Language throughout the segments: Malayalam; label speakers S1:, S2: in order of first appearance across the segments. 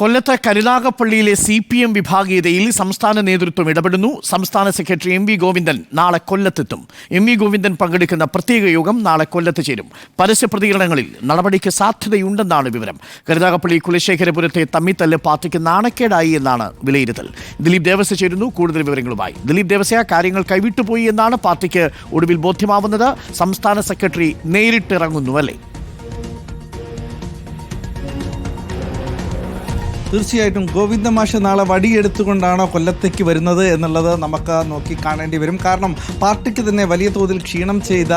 S1: കൊല്ലത്ത് കരുനാഗപ്പള്ളിയിലെ CPM വിഭാഗീയതയിൽ സംസ്ഥാന നേതൃത്വം ഇടപെടുന്നു. സംസ്ഥാന സെക്രട്ടറി MV ഗോവിന്ദൻ നാളെ കൊല്ലത്തെത്തും. MV ഗോവിന്ദൻ പങ്കെടുക്കുന്ന പ്രത്യേക യോഗം നാളെ കൊല്ലത്ത് ചേരും. പരസ്യ പ്രതികരണങ്ങളിൽ നടപടിക്ക് സാധ്യതയുണ്ടെന്നാണ് വിവരം. കരുനാഗപ്പള്ളി കുലശേഖരപുരത്തെ തമ്മിത്തല്ല് പാർട്ടിക്ക് നാണക്കേടായി എന്നാണ് വിലയിരുത്തൽ. ദിലീപ് ദേവസ്യ ചേരുന്നു കൂടുതൽ വിവരങ്ങളുമായി. ദിലീപ് ദേവസ്യ, കാര്യങ്ങൾ കൈവിട്ടുപോയി എന്നാണ് പാർട്ടിക്ക് ഒടുവിൽ ബോധ്യമാവുന്നത്. സംസ്ഥാന സെക്രട്ടറി നേരിട്ടിറങ്ങുന്നു അല്ലേ?
S2: തീർച്ചയായിട്ടും ഗോവിന്ദ മാഷ് നാളെ വടിയെടുത്തുകൊണ്ടാണോ കൊല്ലത്തേക്ക് വരുന്നത് എന്നുള്ളത് നമുക്ക് നോക്കി കാണേണ്ടി വരും. കാരണം പാർട്ടിക്ക് തന്നെ വലിയ തോതിൽ ക്ഷീണം ചെയ്ത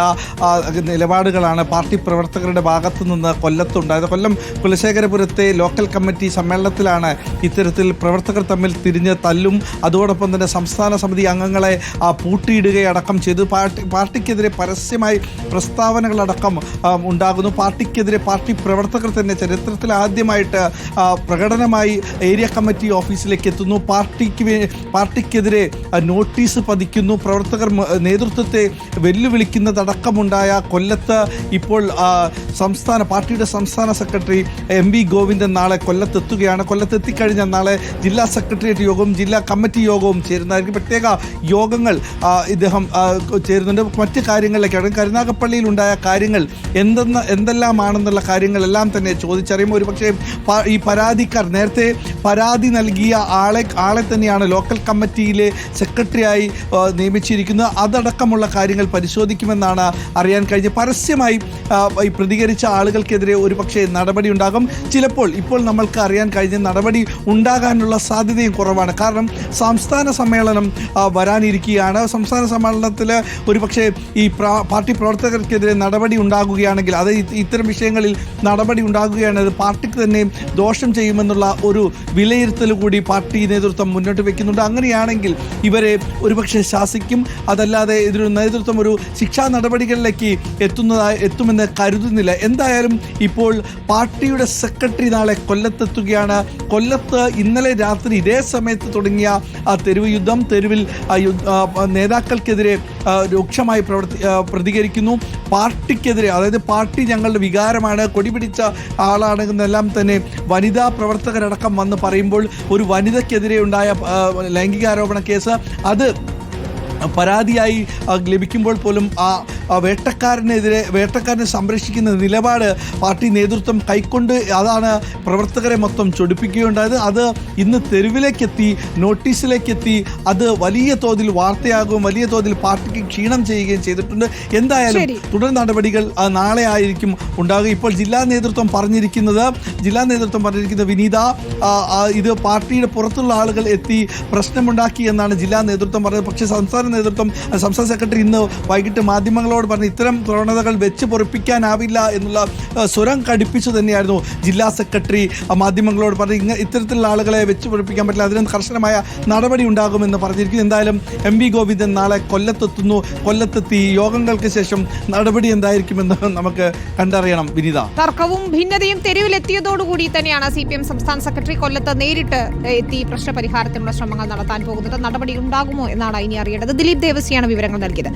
S2: നിലപാടുകളാണ് പാർട്ടി പ്രവർത്തകരുടെ ഭാഗത്തു നിന്ന് കൊല്ലത്തുണ്ടായത്. കൊല്ലം കുലശേഖരപുരത്തെ ലോക്കൽ കമ്മിറ്റി സമ്മേളനത്തിലാണ് ഇത്തരത്തിൽ പ്രവർത്തകർ തമ്മിൽ തിരിഞ്ഞ് തല്ലും അതോടൊപ്പം തന്നെ സംസ്ഥാന സമിതി അംഗങ്ങളെ പൂട്ടിയിടുകയടക്കം ചെയ്തു. പാർട്ടിക്കെതിരെ പരസ്യമായി പ്രസ്താവനകളടക്കം ഉണ്ടാകുന്നു. പാർട്ടിക്കെതിരെ പാർട്ടി പ്രവർത്തകർ തന്നെ ചരിത്രത്തിൽ ആദ്യമായിട്ട് പ്രകടനമായി ഏരിയ കമ്മിറ്റി ഓഫീസിലേക്ക് എത്തുന്നു. പാർട്ടിക്കെതിരെ നോട്ടീസ് പതിക്കുന്നു. പ്രവർത്തകർ നേതൃത്വത്തെ വെല്ലുവിളിക്കുന്നതടക്കമുണ്ടായ കൊല്ലത്ത് ഇപ്പോൾ പാർട്ടിയുടെ സംസ്ഥാന സെക്രട്ടറി MV ഗോവിന്ദൻ നാളെ കൊല്ലത്തെത്തുകയാണ്. കൊല്ലത്തെത്തിക്കഴിഞ്ഞാൽ നാളെ ജില്ലാ സെക്രട്ടേറിയറ്റ് യോഗവും ജില്ലാ കമ്മിറ്റി യോഗവും ചേരുന്നതായിരിക്കും. പ്രത്യേക യോഗങ്ങൾ ഇദ്ദേഹം ചേരുന്നുണ്ട്. മറ്റ് കാര്യങ്ങളിലേക്കാണ് കരുനാഗപ്പള്ളിയിൽ ഉണ്ടായ കാര്യങ്ങൾ എന്തെല്ലാമാണെന്നുള്ള കാര്യങ്ങളെല്ലാം തന്നെ ചോദിച്ചറിയും. ഒരുപക്ഷെ ഈ പരാതിക്കാർ നേരത്തെ പരാതി നൽകിയ ആളെ തന്നെയാണ് ലോക്കൽ കമ്മിറ്റിയിലെ സെക്രട്ടറിയായി നിയമിച്ചിരിക്കുന്നത്. അതടക്കമുള്ള കാര്യങ്ങൾ പരിശോധിക്കുമെന്നാണ് അറിയാൻ കഴിഞ്ഞത്. പരസ്യമായി ഈ പ്രതികരിച്ച ആളുകൾക്കെതിരെ ഒരുപക്ഷെ നടപടി ഉണ്ടാകും. ഇപ്പോൾ നമ്മൾക്ക് അറിയാൻ കഴിഞ്ഞ നടപടി ഉണ്ടാകാനുള്ള സാധ്യതയും കുറവാണ്. കാരണം സംസ്ഥാന സമ്മേളനം വരാനിരിക്കുകയാണ്. സംസ്ഥാന സമ്മേളനത്തിൽ ഒരുപക്ഷെ ഈ പാർട്ടി പ്രവർത്തകർക്കെതിരെ നടപടി ഉണ്ടാകുകയാണെങ്കിൽ, അത് ഇത്തരം വിഷയങ്ങളിൽ നടപടി ഉണ്ടാകുകയാണ്, അത് പാർട്ടിക്ക് തന്നെ ദോഷം ചെയ്യുമെന്നുള്ള ഒരു വിലയിരുത്തൽ കൂടി പാർട്ടി നേതൃത്വം മുന്നോട്ട് വെക്കുന്നുണ്ട്. അങ്ങനെയാണെങ്കിൽ ഇവരെ ഒരുപക്ഷെ ശാസിക്കും. അതല്ലാതെ ഇതിനൊരു നേതൃത്വം ഒരു ശിക്ഷാ നടപടികളിലേക്ക് എത്തുമെന്ന് കരുതുന്നില്ല. എന്തായാലും ഇപ്പോൾ പാർട്ടിയുടെ സെക്രട്ടറി നാളെ കൊല്ലത്തെത്തുകയാണ്. കൊല്ലത്ത് ഇന്നലെ രാത്രി ഇതേ സമയത്ത് തുടങ്ങിയ തെരുവ് യുദ്ധം, തെരുവിൽ നേതാക്കൾക്കെതിരെ രൂക്ഷമായി പ്രതികരിക്കുന്നു. പാർട്ടിക്കെതിരെ, അതായത് പാർട്ടി ഞങ്ങളുടെ വികാരമാണ്, കൊടി പിടിച്ച ആളാണെന്നെല്ലാം തന്നെ വനിതാ പ്രവർത്തകരടക്കം വന്ന് പറയുമ്പോൾ ഒരു വനിതയ്ക്കെതിരെ ഉണ്ടായ ലൈംഗികാരോപണ കേസ് അത് പരാതിയായി ലഭിക്കുമ്പോൾ പോലും വേട്ടക്കാരനെ സംരക്ഷിക്കുന്ന നിലപാട് പാർട്ടി നേതൃത്വം കൈക്കൊണ്ട് അതാണ് പ്രവർത്തകരെ മൊത്തം ചൊടിപ്പിക്കുകയുണ്ടായത്. അത് ഇന്ന് തെരുവിലേക്കെത്തി, നോട്ടീസിലേക്കെത്തി, അത് വലിയ തോതിൽ വാർത്തയാകുകയും വലിയ തോതിൽ പാർട്ടിക്ക് ക്ഷീണം ചെയ്യുകയും ചെയ്തിട്ടുണ്ട്. എന്തായാലും തുടർ നടപടികൾ നാളെ ആയിരിക്കും ഉണ്ടാകുക. ഇപ്പോൾ ജില്ലാ നേതൃത്വം പറഞ്ഞിരിക്കുന്നത് വിനീത, ഇത് പാർട്ടിയുടെ പുറത്തുള്ള ആളുകൾ എത്തി പ്രശ്നമുണ്ടാക്കി എന്നാണ് ജില്ലാ നേതൃത്വം പറഞ്ഞത്. പക്ഷേ സംസ്ഥാന സെക്രട്ടറി ഇന്ന് വൈകിട്ട് മാധ്യമങ്ങളോട് പറഞ്ഞ് ഇത്തരം പ്രവണതകൾ വെച്ച് പൊറിപ്പിക്കാനാവില്ല എന്നുള്ള സ്വരം കടുപ്പിച്ചു തന്നെയായിരുന്നു ജില്ലാ സെക്രട്ടറി മാധ്യമങ്ങളോട് പറഞ്ഞ്. ഇത്തരത്തിലുള്ള ആളുകളെ വെച്ച് പൊറിപ്പിക്കാൻ പറ്റില്ല, അതിന് കർശനമായ നടപടി ഉണ്ടാകുമെന്ന് പറഞ്ഞിരിക്കുന്നു. എന്തായാലും MV ഗോവിന്ദൻ നാളെ കൊല്ലത്തെത്തി യോഗങ്ങൾക്ക് ശേഷം നടപടി എന്തായിരിക്കുമെന്ന് നമുക്ക് കണ്ടറിയണം. വിനീത,
S3: തർക്കവും ഭിന്നതയും തെരുവിലെത്തിയതോടുകൂടി തന്നെയാണ് CPM സംസ്ഥാന സെക്രട്ടറി കൊല്ലത്ത് നേരിട്ട് എത്തി പ്രശ്നപരിഹാരത്തിനുള്ള ശ്രമങ്ങൾ നടത്താൻ പോകുന്നത്. നടപടി ഉണ്ടാകുമോ എന്നാണ് ഇനി അറിയേണ്ടത്. ദിലീപ് ദേവസ്യാണ് വിവരങ്ങൾ നൽകിയത്.